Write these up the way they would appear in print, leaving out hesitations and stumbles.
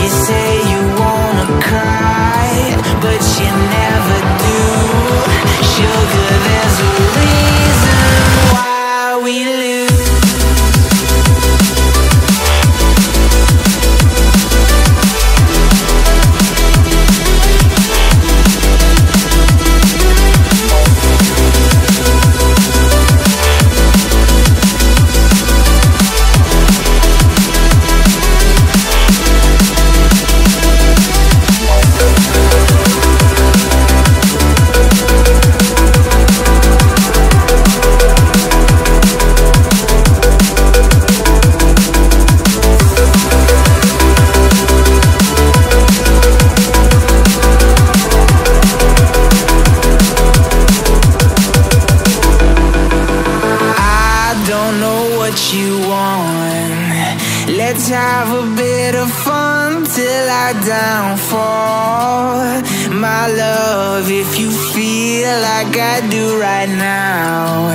You say you wanna cry, but you never do. Sugar, there's a reason why we lose. You want. Let's have a bit of fun till I downfall. My love, if you feel like I do right now,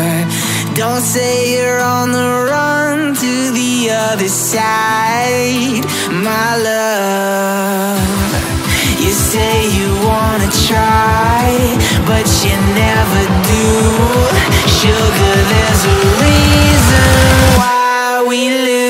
don't say you're on the run to the other side. My love, you say you wanna try, but you never do. Sugar, there's a reason why we lose.